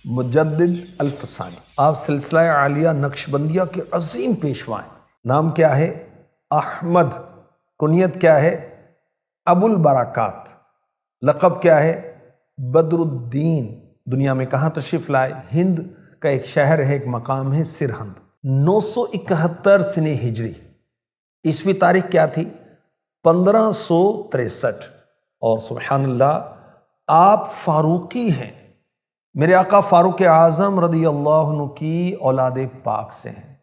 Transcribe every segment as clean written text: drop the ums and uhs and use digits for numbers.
مجدد الفسانی، آپ سلسلہ عالیہ نقشبندیہ کے عظیم پیشوا ہیں۔ نام کیا ہے؟ احمد۔ کنیت کیا ہے؟ ابو البرکات۔ لقب کیا ہے؟ بدر الدین۔ دنیا میں کہاں تشریف لائے؟ ہند کا ایک شہر ہے، ایک مقام ہے سرہند۔ 971 سنہ ہجری، عیسوی تاریخ کیا تھی؟ 1563۔ اور سبحان اللہ، آپ فاروقی ہیں، میرے آقا فاروق اعظم رضی اللہ عنہ کی اولاد پاک سے ہیں۔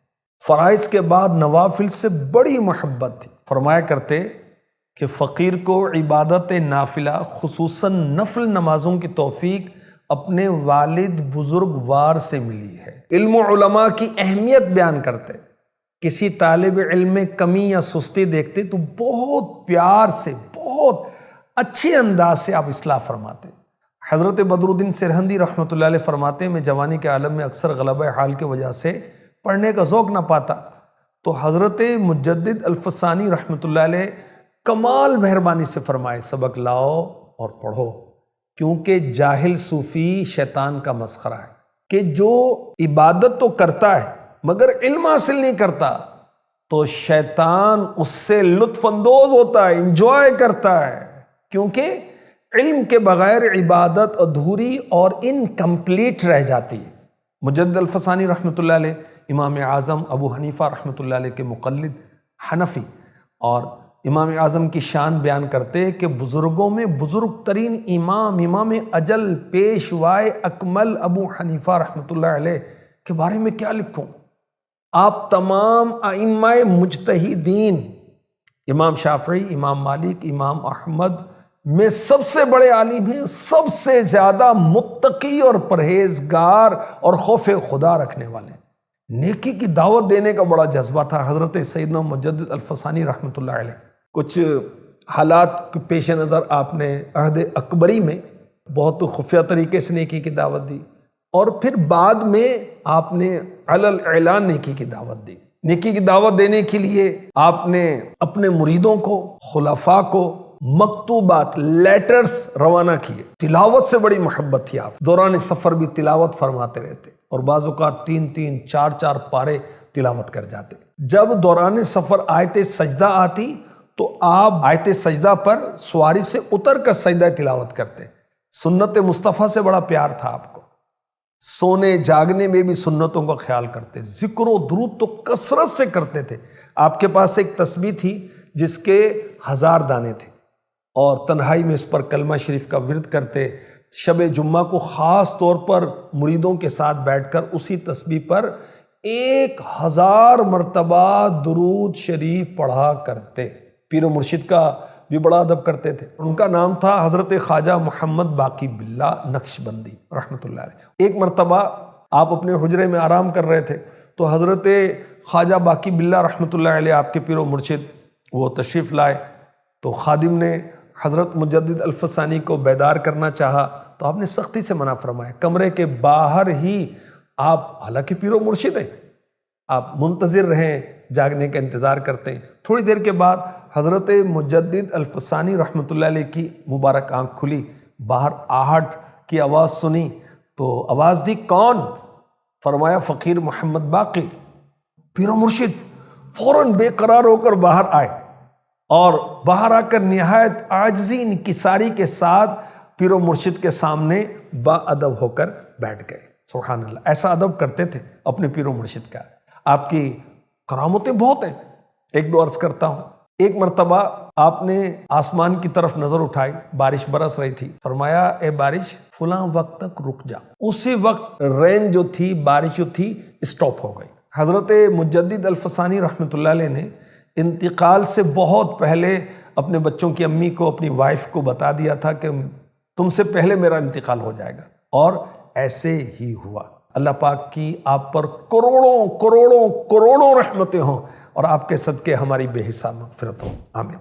فرائض کے بعد نوافل سے بڑی محبت تھی۔ فرمایا کرتے کہ فقیر کو عبادت نافلہ خصوصاً نفل نمازوں کی توفیق اپنے والد بزرگوار سے ملی ہے۔ علم و علماء کی اہمیت بیان کرتے، کسی طالب علم میں کمی یا سستی دیکھتے تو بہت پیار سے، بہت اچھے انداز سے آپ اصلاح فرماتے۔ حضرت بدر الدین سرہندی رحمۃ اللہ علیہ فرماتے ہیں، میں جوانی کے عالم میں اکثر غلبہ حال کی وجہ سے پڑھنے کا ذوق نہ پاتا، تو حضرت مجدد الفسانی رحمۃ اللہ علیہ کمال مہربانی سے فرمائے سبق لاؤ اور پڑھو، کیونکہ جاہل صوفی شیطان کا مسخرہ ہے کہ جو عبادت تو کرتا ہے مگر علم حاصل نہیں کرتا، تو شیطان اس سے لطف اندوز ہوتا ہے، انجوائے کرتا ہے، کیونکہ علم کے بغیر عبادت ادھوری اور انکمپلیٹ رہ جاتی ہے۔ مجدد الفسانی رحمۃ اللہ علیہ امام اعظم ابو حنیفہ رحمۃ اللہ علیہ کے مقلد حنفی، اور امام اعظم کی شان بیان کرتے کہ بزرگوں میں بزرگ ترین امام اجل پیشوائے اکمل ابو حنیفہ رحمۃ اللہ علیہ کے بارے میں کیا لکھوں۔ آپ تمام ائمہ مجتہدین، امام شافعی، امام مالک، امام احمد میں سب سے بڑے عالم ہیں، سب سے زیادہ متقی اور پرہیزگار اور خوف خدا رکھنے والے ہیں۔ نیکی کی دعوت دینے کا بڑا جذبہ تھا حضرت سیدنا مجدد الفسانی رحمۃ اللہ علیہ۔ کچھ حالات کے پیش نظر آپ نے عہد اکبری میں بہت خفیہ طریقے سے نیکی کی دعوت دی، اور پھر بعد میں آپ نے علل اعلان نیکی کی دعوت دی۔ نیکی کی دعوت دینے کے لیے آپ نے اپنے مریدوں کو، خلفاء کو مکتوبات، لیٹرز روانہ کیے۔ تلاوت سے بڑی محبت تھی، آپ دوران سفر بھی تلاوت فرماتے رہتے، اور بعض اوقات 3 4 پارے تلاوت کر جاتے۔ جب دوران سفر آیت سجدہ آتی تو آپ آیت سجدہ پر سواری سے اتر کر سجدہ تلاوت کرتے۔ سنت مصطفیٰ سے بڑا پیار تھا آپ کو، سونے جاگنے میں بھی سنتوں کا خیال کرتے، ذکر و درود تو کثرت سے کرتے تھے۔ آپ کے پاس ایک تسبیح تھی جس کے 1000 دانے تھے، اور تنہائی میں اس پر کلمہ شریف کا ورد کرتے۔ شب جمعہ کو خاص طور پر مریدوں کے ساتھ بیٹھ کر اسی تسبیح پر 1000 مرتبہ درود شریف پڑھا کرتے۔ پیر و مرشد کا بھی بڑا ادب کرتے تھے۔ ان کا نام تھا حضرت خواجہ محمد باقی باللہ نقشبندی رحمۃ اللہ علیہ۔ ایک مرتبہ آپ اپنے حجرے میں آرام کر رہے تھے تو حضرت خواجہ باقی باللہ رحمۃ اللہ علیہ، آپ کے پیر و مرشد، وہ تشریف لائے، تو خادم نے حضرت مجدد الفسانی کو بیدار کرنا چاہا تو آپ نے سختی سے منع فرمایا۔ کمرے کے باہر ہی آپ، حالانکہ پیر و مرشد ہیں، آپ منتظر رہیں، جاگنے کا انتظار کرتے ہیں۔ تھوڑی دیر کے بعد حضرت مجدد الفسانی رحمۃ اللہ علیہ کی مبارک آنکھ کھلی، باہر آہٹ کی آواز سنی تو آواز دی، کون؟ فرمایا فقیر محمد باقی۔ پیر و مرشد فوراً بے قرار ہو کر باہر آئے، اور باہر آ کر نہایت عاجزی انکساری کے ساتھ پیر و مرشد کے سامنے با ادب ہو کر بیٹھ گئے۔ سبحان اللہ، ایسا ادب کرتے تھے اپنے پیر و مرشد کا۔ آپ کی کرامتیں بہت ہیں، ایک دو عرض کرتا ہوں۔ ایک مرتبہ آپ نے آسمان کی طرف نظر اٹھائی، بارش برس رہی تھی، فرمایا اے بارش فلاں وقت تک رک جا۔ اسی وقت رین جو تھی، بارش جو تھی، اسٹاپ ہو گئی۔ حضرت مجدد الفسانی رحمۃ اللہ علیہ نے انتقال سے بہت پہلے اپنے بچوں کی امی کو، اپنی وائف کو بتا دیا تھا کہ تم سے پہلے میرا انتقال ہو جائے گا، اور ایسے ہی ہوا۔ اللہ پاک کی آپ پر کروڑوں کروڑوں کروڑوں رحمتیں ہوں، اور آپ کے صدقے ہماری بے حساب مغفرت ہو، آمین۔